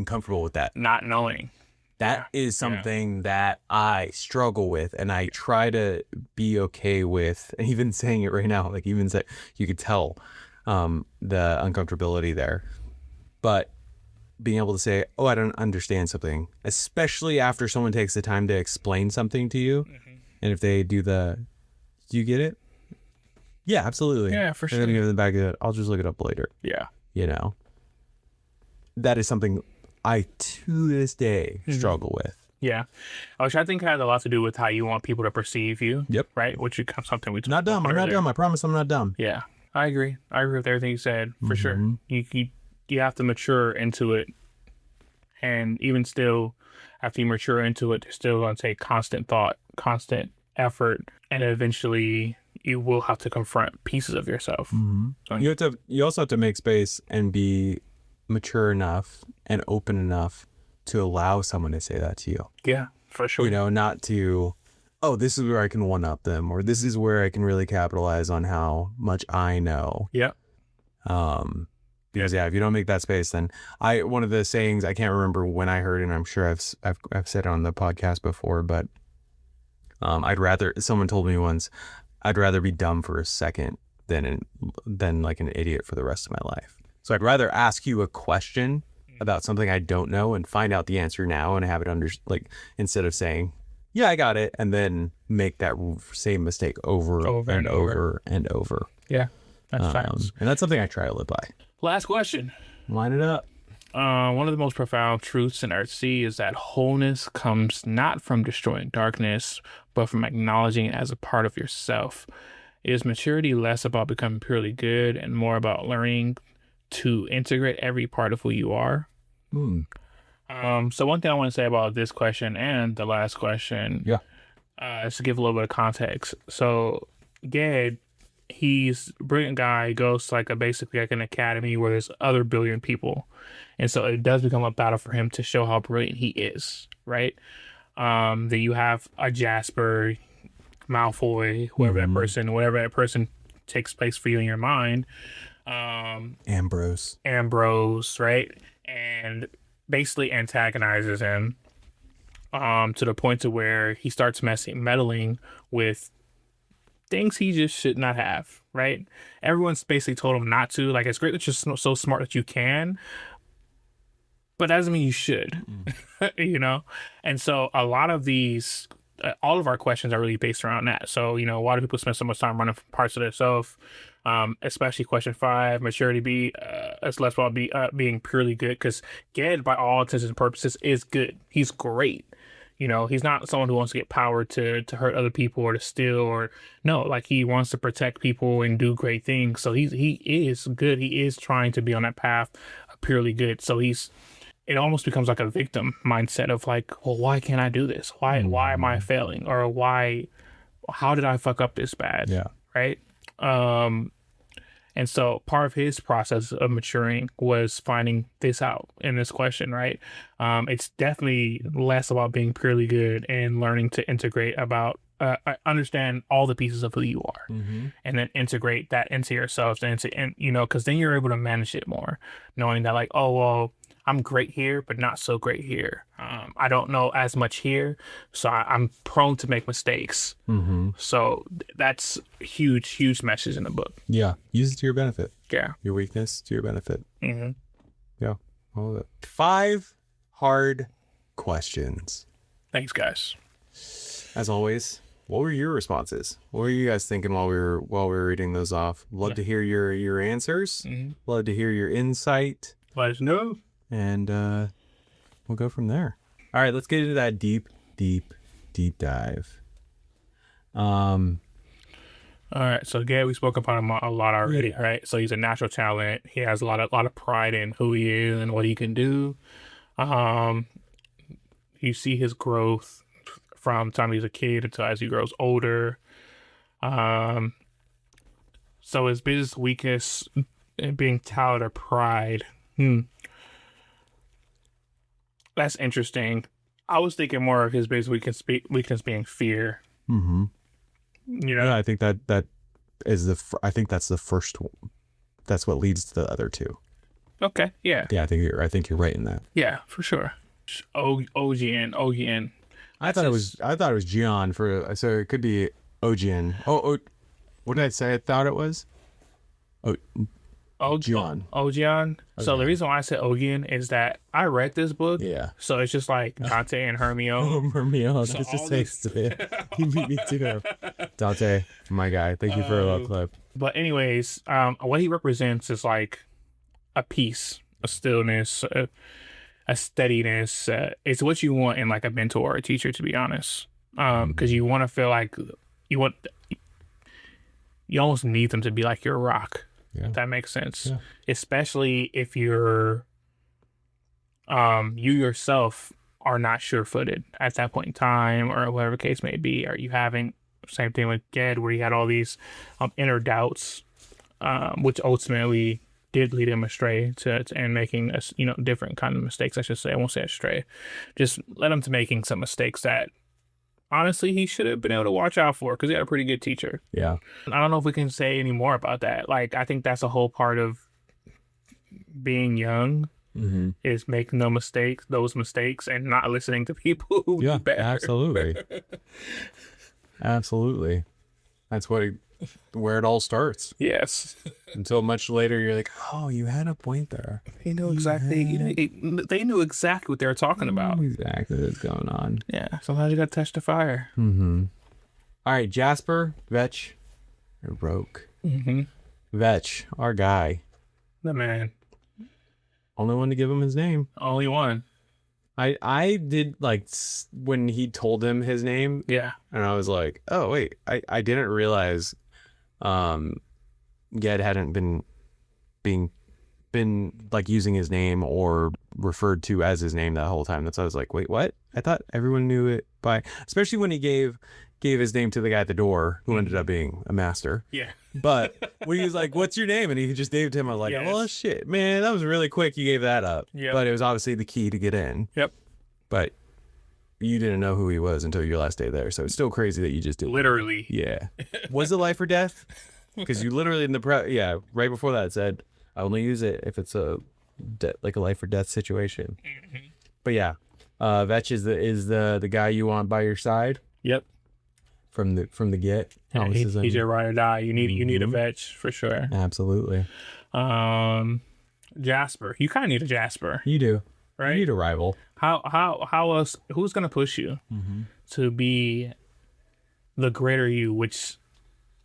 comfortable with that. not knowing. That is something that I struggle with, and I try to be okay with. Even saying it right now, like even say, you could tell the uncomfortability there, but being able to say, "Oh, I don't understand something," especially after someone takes the time to explain something to you, and if they do you get it? Yeah, absolutely. Yeah, for They're sure. gonna give the back of it. I'll just look it up later. Yeah. You know, that is something I to this day struggle with. Yeah. Which I think has a lot to do with how you want people to perceive you. Yep. Right? Which is something we talked Not dumb. about I'm not earlier. dumb. I promise I'm not dumb. Yeah. I agree. I agree with everything you said, for sure. You have to mature into it. And even still, after you mature into it, there's still going to take constant thought, constant effort, and eventually you will have to confront pieces of yourself. So, You also have to make space and be mature enough and open enough to allow someone to say that to you. yeah, for sure. You know, not to, oh, this is where I can one up them, or this is where I can really capitalize on how much I know. Yeah. Because if you don't make that space, then one of the sayings, I can't remember when I heard it, and I'm sure I've said it on the podcast before, but someone told me once, I'd rather be dumb for a second than like an idiot for the rest of my life. So I'd rather ask you a question about something I don't know and find out the answer now and have it instead of saying, yeah, I got it, and then make that same mistake over and over. Yeah. That's facts. And that's something I try to live by. Last question. Line it up. One of the most profound truths in Earthsea is that wholeness comes not from destroying darkness, but from acknowledging it as a part of yourself. Is maturity less about becoming purely good and more about learning to integrate every part of who you are? So one thing I want to say about this question and the last question, is to give a little bit of context. So Ged, he's a brilliant guy. He goes to basically an academy where there's other billion people, and so it does become a battle for him to show how brilliant he is, right? Then you have a Jasper, Malfoy, whatever that person takes place for you in your mind. Ambrose, right? And basically antagonizes him to the point to where he starts meddling with things he just should not have, right? Everyone's basically told him not to. It's great that you're so smart that you can, but that doesn't mean you should, you know? And so a lot of these, all of our questions are really based around that. So, why do people spend so much time running from parts of themselves? Especially question 5, maturity it's less about being purely good, because Ged, by all intents and purposes, is good. He's great. He's not someone who wants to get power to hurt other people or to steal, or no, he wants to protect people and do great things. So he is good. He is trying to be on that path of purely good. So it almost becomes like a victim mindset of well, why can't I do this? Why am I failing? Or how did I fuck up this bad? Yeah. Right. And so part of his process of maturing was finding this out in this question, right? It's definitely less about being purely good and learning to integrate understand all the pieces of who you are, Mm-hmm. and then integrate that into yourself, and because then you're able to manage it more, knowing that like, oh well, I'm great here, but not so great here. I don't know as much here, so I'm prone to make mistakes. Mm-hmm. So that's huge message in the book. Yeah. Use it to your benefit. Yeah. Your weakness to your benefit. Mm-hmm. Yeah. All of it. 5 hard questions. Thanks, guys. As always, what were your responses? What were you guys thinking while we were reading those off? Love to hear your answers. Mm-hmm. Love to hear your insight. Let us know. And we'll go from there. All right, let's get into that deep dive. All right, so again, we spoke about him a lot already, right? So he's a natural talent. He has a lot of pride in who he is and what he can do. You see his growth from the time he's a kid until as he grows older. So his biggest weakness being talent or pride. That's interesting. I was thinking more of his biggest weakness being fear. Mm-hmm. You know? Yeah, I think that is I think that's the first one. That's what leads to the other two. Okay. Yeah. Yeah, I think you're right in that. Yeah, for sure. OGN. I thought it was Gian so it could be Ogian. Oh, what did I say? I thought it was. Gian. Ogian. So the reason why I said Ogian is that I read this book. Yeah. So it's just like Dante and Hermio. Hermio. So That's just all takes to it. He beat me to him. Dante, my guy. Thank you for a love clip. But anyways, what he represents is like a peace, a stillness, a steadiness. It's what you want in like a mentor or a teacher, to be honest. Because you want to feel like you almost need them to be like your rock. Yeah. If that makes sense. Yeah. Especially if you're you yourself are not sure-footed at that point in time, or whatever the case may be. Are you having same thing with Ged, where he had all these inner doubts, which ultimately did lead him astray and making different kind of mistakes. I should say. I won't say astray, just led him to making some mistakes that honestly he should have been able to watch out for, because he had a pretty good teacher. Yeah. I don't know if we can say any more about that. Like, I think that's a whole part of being young, is making those mistakes, and not listening to people who do better. Absolutely. Absolutely. That's where it all starts. Yes. Until much later, you're like, oh, you had a point there. They knew exactly. They knew exactly what they were talking about. Exactly what's going on. Yeah. Sometimes you got to touch the fire. Mm-hmm. All right, Jasper, Vetch, or Roke. Mm-hmm. Vetch, our guy. The man. Only one to give him his name. Only one. I did like when he told him his name. Yeah. And I was like, oh wait, I didn't realize Ged hadn't been like using his name or referred to as his name that whole time. That's why I was like, wait, what? I thought everyone knew it by, especially when he gave his name to the guy at the door, who ended up being a master. Yeah. But when he was like, what's your name? And he just gave it to him. I was like, oh shit, man, that was really quick. You gave that up. Yep. But it was obviously the key to get in. Yep. But you didn't know who he was until your last day there. So it's still crazy that you just did. Literally. Yeah. Was it life or death? Because you literally in the right before that said, I only use it if it's like a life or death situation. Mm-hmm. But yeah, Vetch is the guy you want by your side. Yep. From the get. Yeah, he's your ride or die. You need a Vetch for sure. Absolutely. Jasper. You kind of need a Jasper. You do. Right? You need a rival. How else? Who's gonna push you to be the greater you, which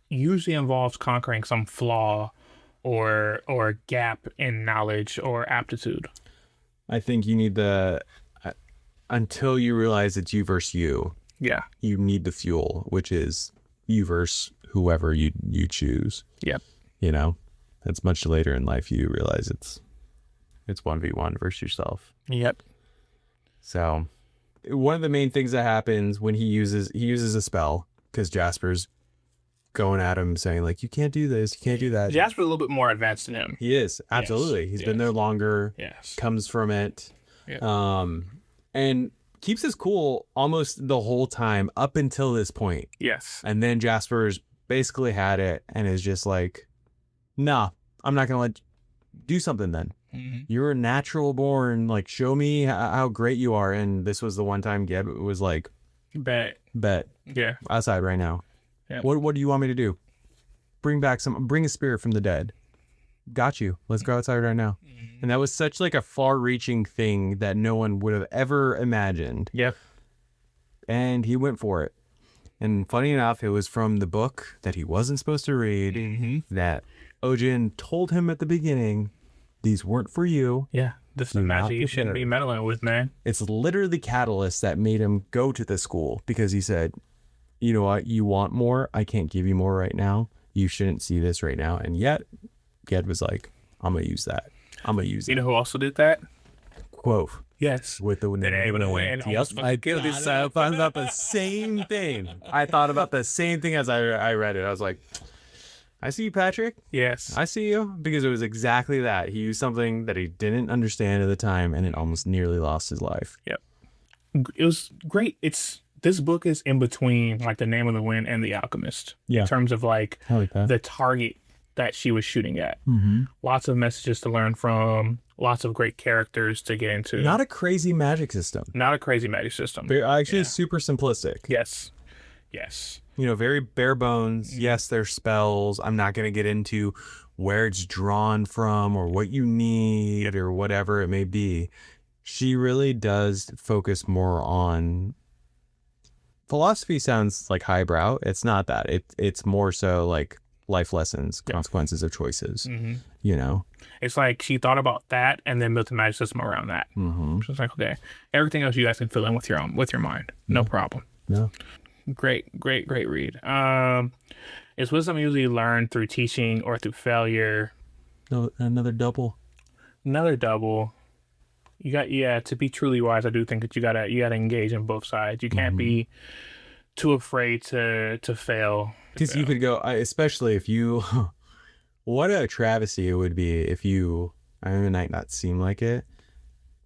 usually involves conquering some flaw or gap in knowledge or aptitude. I think you need until you realize it's you versus you. Yeah. You need the fuel, which is you versus whoever you choose. Yep. You know, it's much later in life you realize it's 1v1 versus yourself. Yep. So one of the main things that happens when he uses a spell, because Jasper's going at him saying like, you can't do this, you can't do that. Jasper's a little bit more advanced than him. He is. Absolutely. He's been there longer. Yes. Comes from it. Yep. And keeps his cool almost the whole time up until this point. Yes. And then Jasper's basically had it and is just like, nah, I'm not going to let you do something then. You're a natural born. Like, show me how great you are. And this was the one time Geb was like, Bet. Yeah. outside right now. Yep. What do you want me to do? Bring a spirit from the dead. Got you. Let's go outside right now. And that was such like a far-reaching thing that no one would have ever imagined. Yep. And he went for it. And funny enough, it was from the book that he wasn't supposed to read that Ojin told him at the beginning, these weren't for you. Yeah. This is the magic you shouldn't be meddling with, man. It's literally the catalyst that made him go to the school, because he said, you know what, you want more? I can't give you more right now. You shouldn't see this right now. And yet, Ged was like, I'm going to use that. I'm going to use it. You know who also did that? Quoth. Yes. With the name of the wind. Yes, I thought about the same thing. I thought about the same thing as I read it. I was like, I see you, Patrick. Yes. I see you. Because it was exactly that. He used something that he didn't understand at the time, and it almost nearly lost his life. Yep. It was great. This book is in between like The Name of the Wind and The Alchemist. Yeah. In terms of like that. the target that she was shooting at. Lots of messages to learn from. Lots of great characters to get into. Not a crazy magic system. Not a crazy magic system. Actually, it's super simplistic. Yes. You know, very bare bones. Yes, there's spells. I'm not going to get into where it's drawn from or what you need or whatever it may be. She really does focus more on philosophy. Sounds like highbrow. It's not that. It's more so like life lessons, consequences of choices. You know, it's like she thought about that and then built a magic system around that. So it's like, okay, everything else you guys can fill in with your mind. No problem. No. Great read. Is wisdom usually learned through teaching or through failure? No, another double. You got to be truly wise. I do think that you gotta engage in both sides. You can't be too afraid to fail. Because you could go, especially if you, what a travesty it would be if you, I mean, it might not seem like it,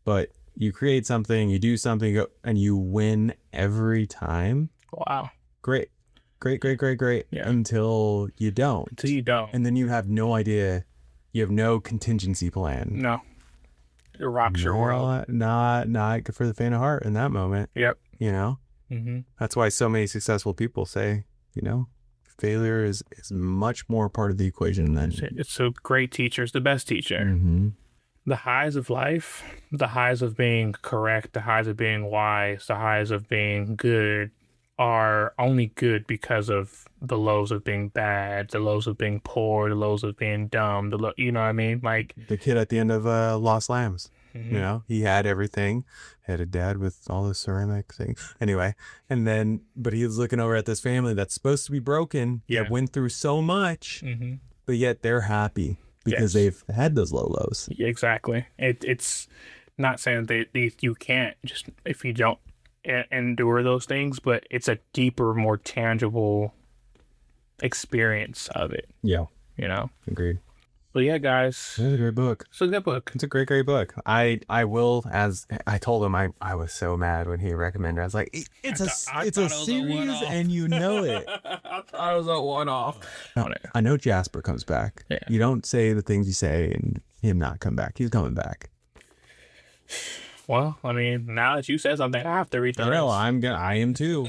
but you create something, you do something, and you win every time. Wow. Great. Yeah. Until you don't. And then you have no idea. You have no contingency plan. No. It rocks your world. Not good for the faint of heart in that moment. Yep. You know? That's why so many successful people say, you know, failure is much more part of the equation than... It's a great teacher. It's the best teacher. The highs of life, the highs of being correct, the highs of being wise, the highs of being good are only good because of the lows of being bad, the lows of being poor, the lows of being dumb, you know what I mean? Like the kid at the end of Lost Lambs, you know, he had everything, had a dad with all the ceramic thing. Anyway, and then, but he was looking over at this family that's supposed to be broken, that went through so much, but yet they're happy because they've had those low lows. Exactly. It's not saying that you can't just, if you don't endure those things, but it's a deeper, more tangible experience of it. Yeah. You know? Agreed. But yeah, guys. It's a great book. It's a good book. It's a great book. I will, as I told him, I was so mad when he recommended it. I was like, it's a series and you know it. I thought it was a one-off. I know Jasper comes back. Yeah. You don't say the things you say and him not come back. He's coming back. Well, I mean, now that you said something, I have to read the rest. I am too.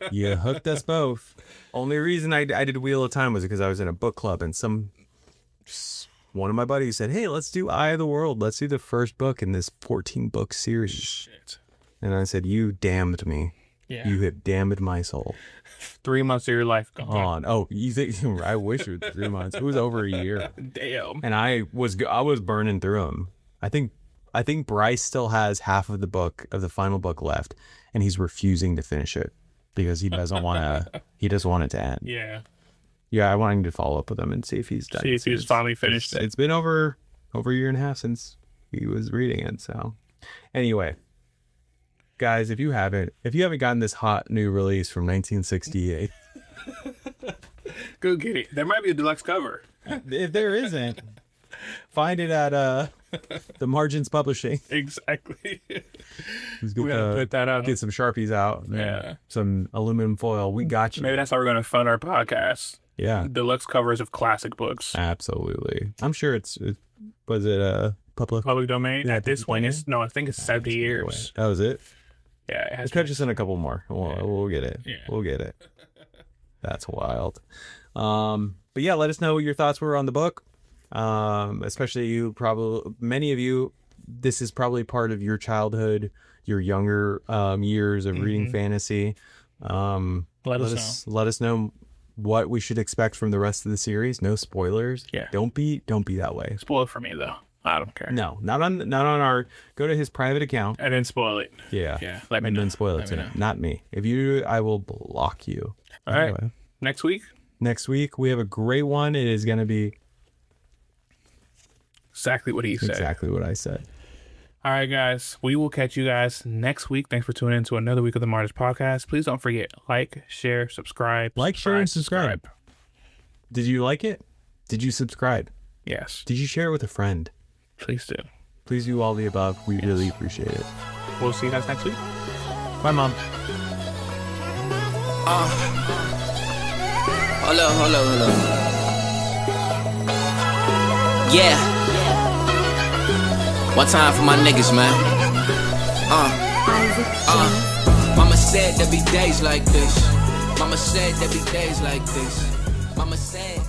You hooked us both. Only reason I did Wheel of Time was because I was in a book club and one of my buddies said, hey, let's do Eye of the World. Let's do the first book in this 14-book series. Shit. And I said, you damned me. Yeah. You have damned my soul. 3 months of your life gone. Oh, you think? I wish it was 3 months. It was over a year. Damn. And I was burning through them. I think Bryce still has half of the final book left, and he's refusing to finish it because he doesn't want it to end. Yeah, I wanted to follow up with him and see if he's done. See if he's finally finished it. It's been over a year and a half since he was reading it. So anyway, guys, if you haven't gotten this hot new release from 1968, go get it. There might be a deluxe cover. If there isn't, find it at the Margins Publishing. Exactly. Let's We gotta put that up. get some Sharpies out. Yeah. Some aluminum foil. We got you. Maybe that's how we're gonna fund our podcast. Yeah. Deluxe covers of classic books. Absolutely. I'm sure was it public Domain. Yeah, At this point, public I think it's 70 years. That was it. Yeah, it has Catch us in a couple more. We'll get it. Yeah. We'll get it. That's wild. But yeah, let us know what your thoughts were on the book. Especially you, many of you, this is probably part of your childhood, your younger years of reading fantasy. Let us know what we should expect from the rest of the series. No spoilers. Yeah. Don't be that way. Spoil it for me though. I don't care. No, not on our. Go to his private account. And then spoil it. Yeah. Yeah. Let me and know. then spoil it to him. Not me. If you, I will block you. All right. Next week. Next week we have a great one. It is going to be exactly what he said. Exactly what I said. All right, guys. We will catch you guys next week. Thanks for tuning in to another week of the Martyrs Podcast. Please don't forget, like, share, subscribe. Like, share, and subscribe. Did you like it? Did you subscribe? Yes. Did you share it with a friend? Please do. Please do all the above. We really appreciate it. We'll see you guys next week. Bye, Mom. Hold up. Yeah. One time for my niggas, man. Mama said there be days like this. Mama said there be days like this. Mama said.